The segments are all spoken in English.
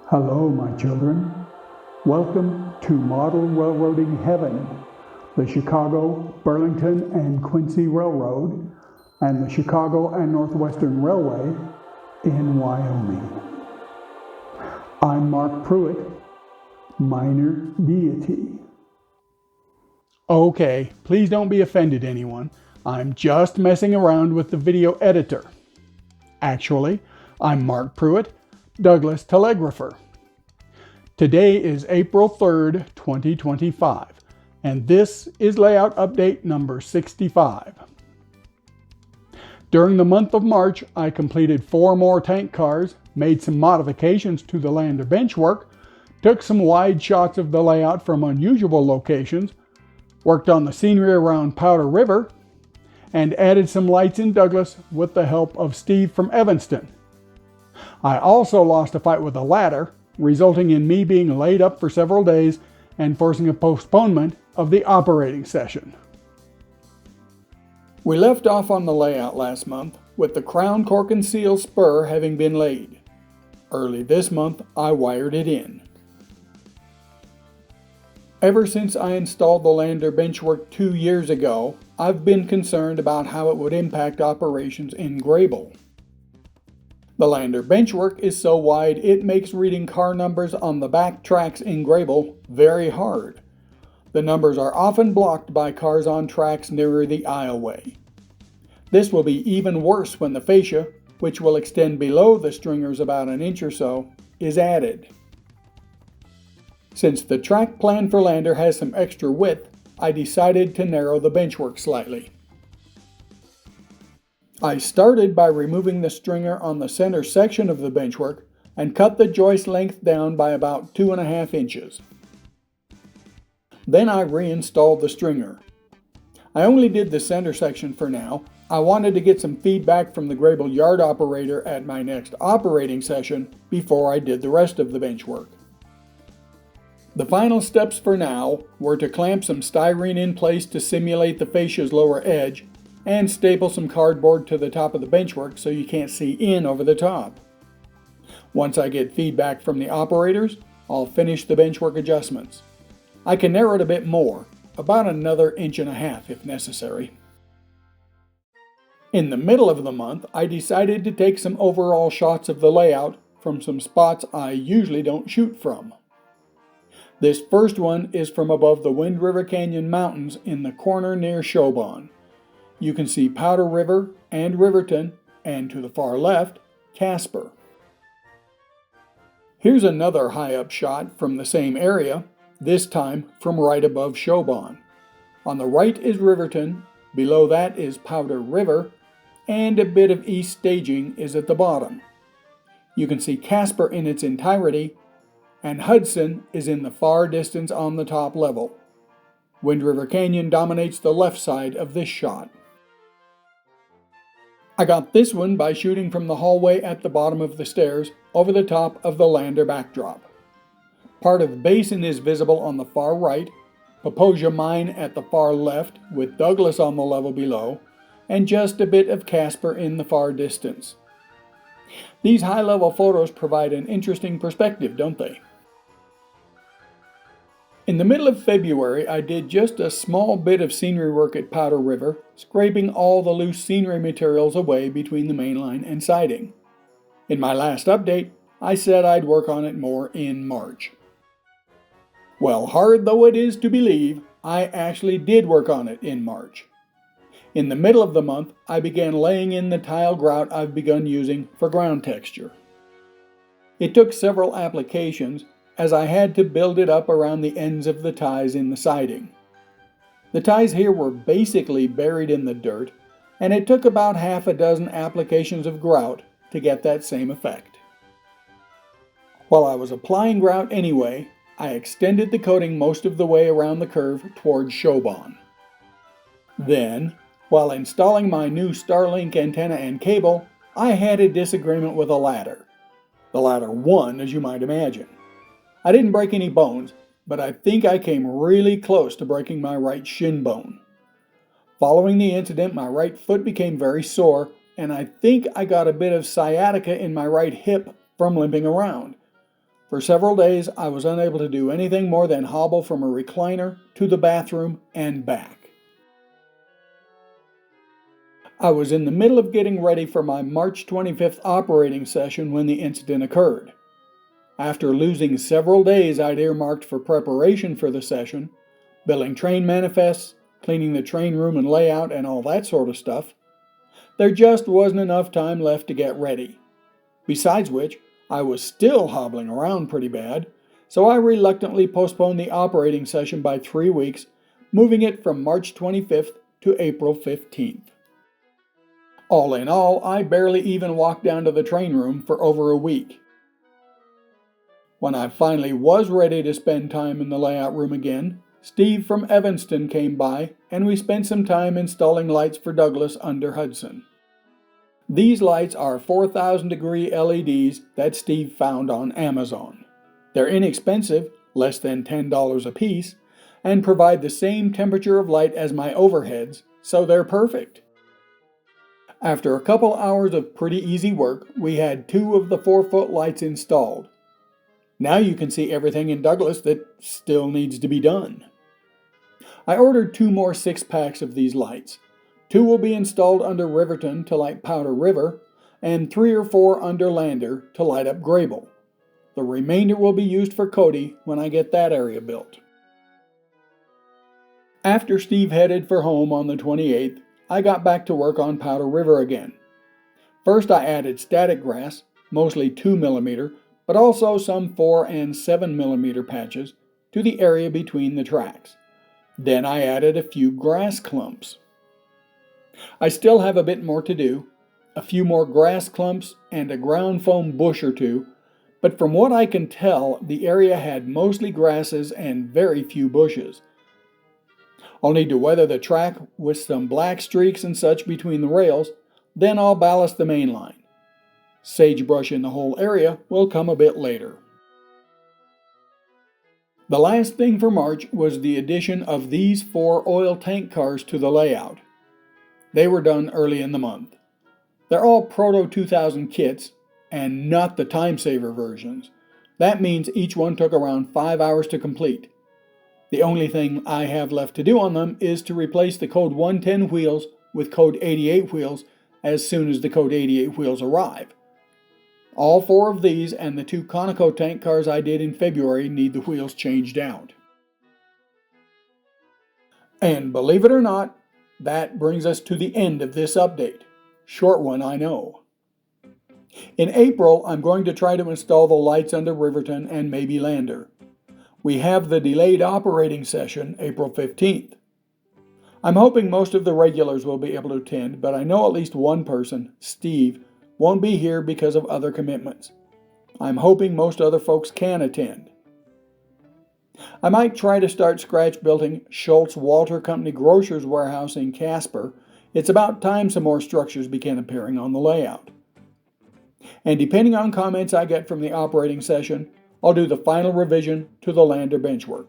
Hello, my children. Welcome to Model Railroading Heaven, the Chicago Burlington and Quincy Railroad, and the Chicago and Northwestern Railway in Wyoming. I'm Mark Pruitt, minor deity. Okay, please don't be offended, anyone. I'm just messing around with the video editor. Actually, I'm Mark Pruitt, Douglas telegrapher. Today is April 3rd, 2025, and this is layout update number 65. During the month of March, I completed 4 more tank cars, made some modifications to the Lander benchwork, took some wide shots of the layout from unusual locations, worked on the scenery around Powder River, and added some lights in Douglas with the help of Steve from Evanston. I also lost a fight with a ladder, resulting in me being laid up for several days and forcing a postponement of the operating session. We left off on the layout last month with the crown, cork, and seal spur having been laid. Early this month, I wired it in. Ever since I installed the Lander benchwork 2 years ago, I've been concerned about how it would impact operations in Grable. The Lander benchwork is so wide it makes reading car numbers on the back tracks in Grable very hard. The numbers are often blocked by cars on tracks nearer the aisleway. This will be even worse when the fascia, which will extend below the stringers about an inch or so, is added. Since the track plan for Lander has some extra width, I decided to narrow the benchwork slightly. I started by removing the stringer on the center section of the benchwork and cut the joist length down by about 2.5 inches. Then I reinstalled the stringer. I only did the center section for now. I wanted to get some feedback from the Grable yard operator at my next operating session before I did the rest of the benchwork. The final steps for now were to clamp some styrene in place to simulate the fascia's lower edge and staple some cardboard to the top of the benchwork so you can't see in over the top. Once I get feedback from the operators, I'll finish the benchwork adjustments. I can narrow it a bit more, about another 1.5 inches if necessary. In the middle of the month, I decided to take some overall shots of the layout from some spots I usually don't shoot from. This first one is from above the Wind River Canyon Mountains in the corner near Shobon. You can see Powder River and Riverton, and to the far left, Casper. Here's another high-up shot from the same area, this time from right above Shobon. On the right is Riverton, below that is Powder River, and a bit of east staging is at the bottom. You can see Casper in its entirety, and Hudson is in the far distance on the top level. Wind River Canyon dominates the left side of this shot. I got this one by shooting from the hallway at the bottom of the stairs over the top of the Lander backdrop. Part of the basin is visible on the far right, Paposia Mine at the far left with Douglas on the level below, and just a bit of Casper in the far distance. These high-level photos provide an interesting perspective, don't they? In the middle of February, I did just a small bit of scenery work at Powder River, scraping all the loose scenery materials away between the main line and siding. In my last update, I said I'd work on it more in March. Well, hard though it is to believe, I actually did work on it in March. In the middle of the month, I began laying in the tile grout I've begun using for ground texture. It took several applications, as I had to build it up around the ends of the ties in the siding. The ties here were basically buried in the dirt, and it took about 6 applications of grout to get that same effect. While I was applying grout anyway, I extended the coating most of the way around the curve towards Shobon. Then, while installing my new Starlink antenna and cable, I had a disagreement with a ladder. The ladder won, as you might imagine. I didn't break any bones, but I think I came really close to breaking my right shin bone. Following the incident, my right foot became very sore, and I think I got a bit of sciatica in my right hip from limping around. For several days, I was unable to do anything more than hobble from a recliner to the bathroom and back. I was in the middle of getting ready for my March 25th operating session when the incident occurred. After losing several days I'd earmarked for preparation for the session, building train manifests, cleaning the train room and layout, and all that sort of stuff, there just wasn't enough time left to get ready. Besides which, I was still hobbling around pretty bad, so I reluctantly postponed the operating session by 3 weeks, moving it from March 25th to April 15th. All in all, I barely even walked down to the train room for over a week. When I finally was ready to spend time in the layout room again, Steve from Evanston came by and we spent some time installing lights for Douglas under Hudson. These lights are 4,000 degree LEDs that Steve found on Amazon. They're inexpensive, less than $10 a piece, and provide the same temperature of light as my overheads, so they're perfect. After a couple hours of pretty easy work, we had 2 of the 4-foot lights installed. Now you can see everything in Douglas that still needs to be done. I ordered 2 more 6-packs of these lights. 2 will be installed under Riverton to light Powder River, and 3 or 4 under Lander to light up Grable. The remainder will be used for Cody when I get that area built. After Steve headed for home on the 28th, I got back to work on Powder River again. First I added static grass, mostly 2mm, but also some 4 and 7mm patches, to the area between the tracks. Then I added a few grass clumps. I still have a bit more to do, a few more grass clumps and a ground foam bush or 2, but from what I can tell, the area had mostly grasses and very few bushes. I'll need to weather the track with some black streaks and such between the rails, then I'll ballast the main line. Sagebrush in the whole area will come a bit later. The last thing for March was the addition of these 4 oil tank cars to the layout. They were done early in the month. They're all Proto 2000 kits, and not the time saver versions. That means each one took around 5 hours to complete. The only thing I have left to do on them is to replace the Code 110 wheels with Code 88 wheels as soon as the Code 88 wheels arrive. All 4 of these and the 2 Conoco tank cars I did in February need the wheels changed out. And believe it or not, that brings us to the end of this update. Short one, I know. In April, I'm going to try to install the lights under Riverton and maybe Lander. We have the delayed operating session, April 15th. I'm hoping most of the regulars will be able to attend, but I know at least one person, Steve, won't be here because of other commitments. I'm hoping most other folks can attend. I might try to start scratch building Schultz Walter Company Grocer's warehouse in Casper. It's about time some more structures began appearing on the layout. And depending on comments I get from the operating session, I'll do the final revision to the Lander benchwork.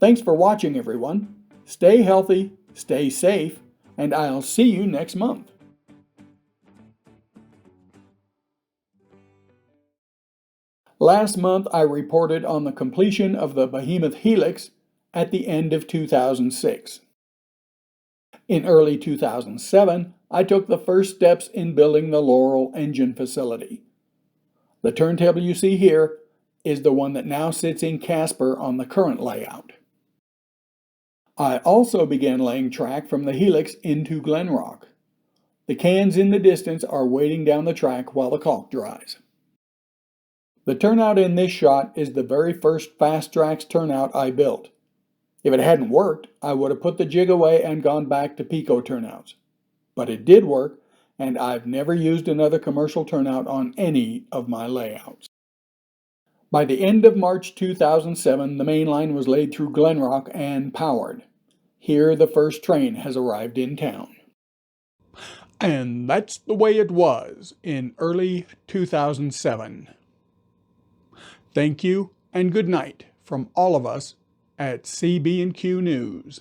Thanks for watching, everyone. Stay healthy, stay safe, and I'll see you next month. Last month I reported on the completion of the Behemoth Helix at the end of 2006. In early 2007, I took the first steps in building the Laurel engine facility. The turntable you see here is the one that now sits in Casper on the current layout. I also began laying track from the Helix into Glenrock. The cans in the distance are waiting down the track while the caulk dries. The turnout in this shot is the very first Fast Tracks turnout I built. If it hadn't worked, I would have put the jig away and gone back to Pico turnouts. But it did work, and I've never used another commercial turnout on any of my layouts. By the end of March 2007, the main line was laid through Glenrock and powered. Here the first train has arrived in town. And that's the way it was in early 2007. Thank you and good night from all of us at CB&Q News.